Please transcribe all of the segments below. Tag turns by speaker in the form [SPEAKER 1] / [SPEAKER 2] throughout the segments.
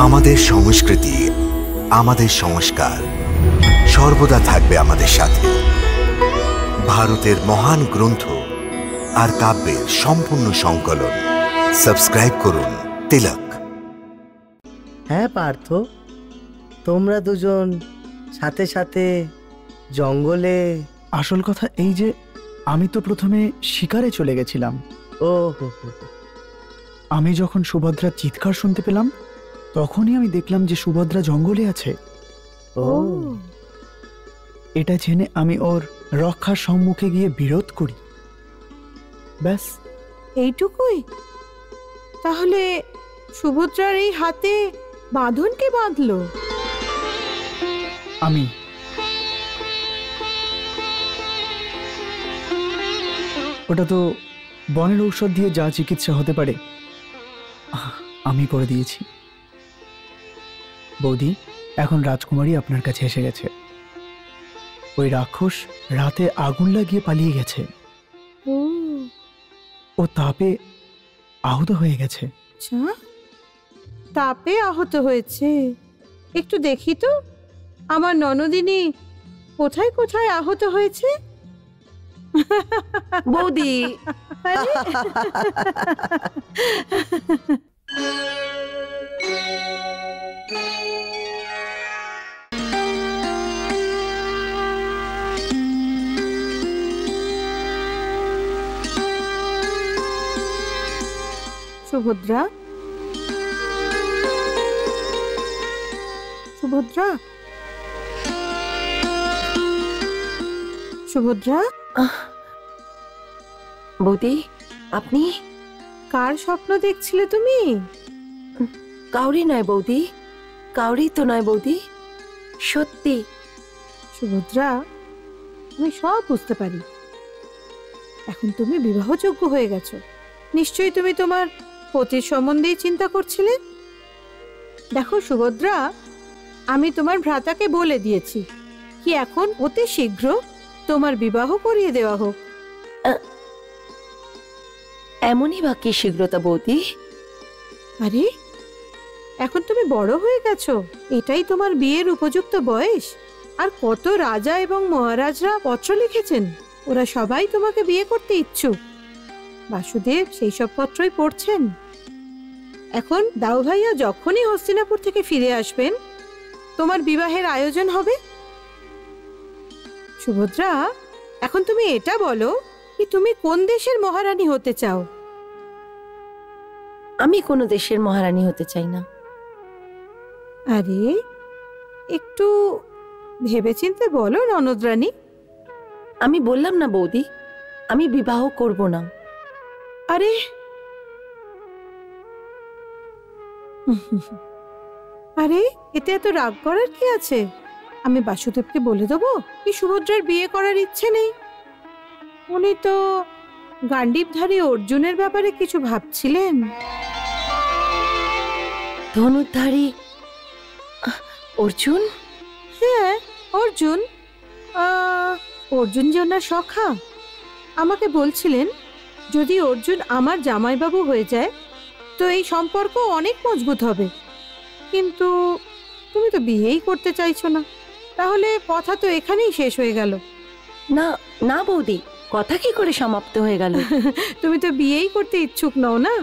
[SPEAKER 1] আমাদের সংস্কৃতি, আমাদের সংস্কার সর্বদা থাকবে আমাদের সাথে। ভারতের মহান গ্রন্থ আর কাব্যের সম্পূর্ণ সংকলন। সাবস্ক্রাইব করুন তিলক।
[SPEAKER 2] হ্যাঁ পার্থ, তোমরা দুজন সাথে সাথে জঙ্গলে।
[SPEAKER 3] আসল কথা এই যে আমি তো প্রথমে শিকারে চলে গেছিলাম।
[SPEAKER 2] ও হো হো।
[SPEAKER 3] আমি যখন সুভদ্রার চিৎকার শুনতে পেলাম তখনই আমি দেখলাম যে সুভদ্রা জঙ্গলে আছে।
[SPEAKER 2] ও
[SPEAKER 3] এটা জেনে আমি ওর রক্ষার সম্মুখে গিয়ে বিরোধ করি। ব্যাস
[SPEAKER 4] এইটুকুই? তাহলে সুভদ্রার এই হাতে বাঁধন কে বাঁধলো?
[SPEAKER 3] আমি। ওটা তো বনের ঔষধ দিয়ে যা চিকিৎসা হতে পারে আমি করে দিয়েছি। বৌদি, এখন রাজকুমারী আপনার কাছে এসে গেছে। ওই রাক্ষস রাতে আগুন লাগিয়ে পালিয়ে গেছে। ও তাপে আহত হয়ে গেছে।
[SPEAKER 4] আচ্ছা, তাপে আহত হয়েছে? একটু দেখি তো আমার ননদিনী কোথায় কোথায় আহত হয়েছে।
[SPEAKER 5] বৌদি,
[SPEAKER 4] সুভদ্রা, সুভদ্রা, সুভদ্রা।
[SPEAKER 5] বৌদি আপনি?
[SPEAKER 4] কার স্বপ্ন দেখছিলে তুমি?
[SPEAKER 5] কাউরি নয় বৌদি, কাউরি তো নয় বৌদি, সত্যি।
[SPEAKER 4] সুভদ্রা, আমি সব বুঝতে পারি। এখন তুমি বিবাহযোগ্য হয়ে গেছো। নিশ্চয়ই তুমি তোমার পতির সম্বন্ধেই চিন্তা করছিলে। দেখো সুভদ্রা, আমি তোমার ভ্রাতাকে বলে দিয়েছি কি এখন অতি শীঘ্র তোমার বিবাহ করিয়ে দেওয়া হোক।
[SPEAKER 5] এমনই বা কি শীঘ্রতা বৌদি?
[SPEAKER 4] আরে এখন তুমি বড় হয়ে গেছো, এটাই তোমার বিয়ের উপযুক্ত বয়স। আর কত রাজা এবং মহারাজরা পত্র লিখেছেন, ওরা সবাই তোমাকে বিয়ে করতে ইচ্ছুক। বাসুদেব সেই সব পত্রই পড়ছেন। এখন দাউ ভাইয়া যখনই হস্তিনাপুর থেকে ফিরে আসবেন তোমার বিবাহের আয়োজন হবে। সুভদ্রা, এখন তুমি এটা বলো কি তুমি কোন দেশের মহারানী হতে চাও?
[SPEAKER 5] আমি কোনো দেশের মহারানী হতে চাই না।
[SPEAKER 4] আরে একটু ভেবেচিন্তে বলো ননদ রানী।
[SPEAKER 5] আমি বললাম না বৌদি, আমি বিবাহ করব না।
[SPEAKER 4] আরে আরে এতে এত রাগ করার কি আছে? আমি বাসুদেবকে বলে দেবো কি সুভদ্রার বিয়ে করার ইচ্ছে নেই। উনি তো গান্ডীবধারী অর্জুনের ব্যাপারে কিছু ভাবছিলেন।
[SPEAKER 5] ধনুর্ধারী অর্জুন?
[SPEAKER 4] হ্যাঁ অর্জুন। অর্জুন যে ওনার সখা, আমাকে বলছিলেন যদি অর্জুন আমার জামাইবাবু হয়ে যায় তো এই সম্পর্ক অনেক মজবুত হবে। কিন্তু তুমি তো বিয়েই করতে চাইছো না, তাহলে কথা তো এখানেই শেষ হয়ে গেল।
[SPEAKER 5] না না বৌদি, কথা কি করে সমাপ্ত হয়ে গেল?
[SPEAKER 4] তুমি তো বিয়েই করতে ইচ্ছুক নও না,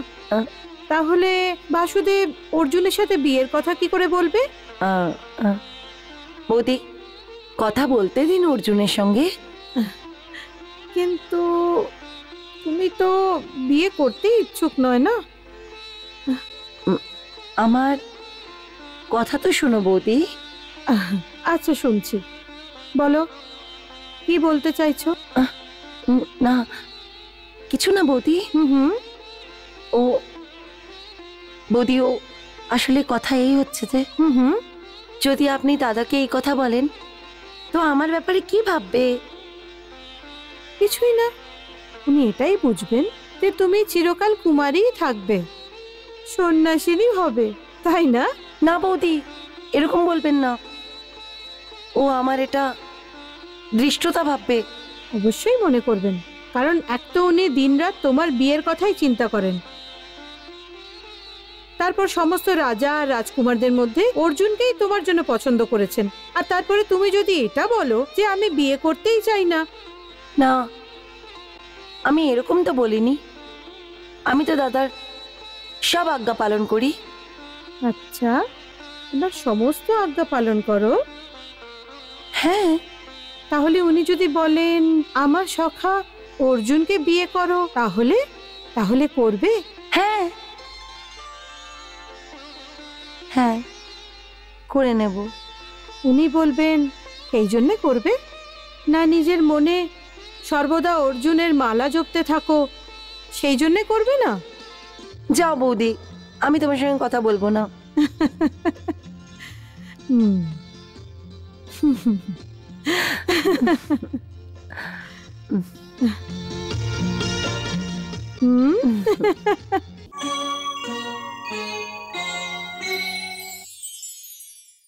[SPEAKER 4] তাহলে বাসুদেব অর্জুনের সাথে বিয়ের কথা কি করে বলবে?
[SPEAKER 5] বৌদি কথা বলতে দিন অর্জুনের সঙ্গে।
[SPEAKER 4] কিন্তু তুমি তো বিয়ে করতে ইচ্ছুক নয় না।
[SPEAKER 5] আমার কথা তো শোনো বৌদি।
[SPEAKER 4] আচ্ছা শুনছি, বলো কি বলতে চাইছো?
[SPEAKER 5] না কিছু না বৌদি। ও বৌদি, ও আসলে কথা এই হচ্ছে যে যদি আপনি দাদাকে এই কথা বলেন তো আমার ব্যাপারে কি ভাববে?
[SPEAKER 4] কিছুই না, উনি এটাই বুঝবেন যে তুমি চিরকাল কুমারীই থাকবে, সন্ন্যাসিনী হবে, তাই না?
[SPEAKER 5] না বৌদি, এরকম বলবেন না। ও আমার এটা দৃষ্টতা ভাববে।
[SPEAKER 4] অবশ্যই মনে করবেন, কারণ এক তো উনি দিনরাত তোমার বিয়ের কথাই চিন্তা করেন। তারপর সমস্ত রাজা আর রাজকুমারদের মধ্যে অর্জুনকেই তোমার জন্য পছন্দ করেছেন, আর তারপরে তুমি যদি এটা বলো যে আমি বিয়ে করতেই চাই না।
[SPEAKER 5] না, আমি এরকম তো বলিনি। আমি তো দাদার সব আজ্ঞা পালন করি।
[SPEAKER 4] আচ্ছা, তোমার সমস্ত আজ্ঞা পালন করো?
[SPEAKER 5] হ্যাঁ।
[SPEAKER 4] তাহলে উনি যদি বলেন আমার সখা অর্জুনকে বিয়ে করো, তাহলে তাহলে করবে?
[SPEAKER 5] হ্যাঁ হ্যাঁ, করে নেব।
[SPEAKER 4] উনি বলবেন এই জন্যে করবে, না নিজের মনে সর্বদা অর্জুনের মালা জপতে থাকো সেই জন্যে করবে না?
[SPEAKER 5] যাও বৌদি, আমি তোমার সঙ্গে কথা বলবো না।
[SPEAKER 4] হুম। হুম।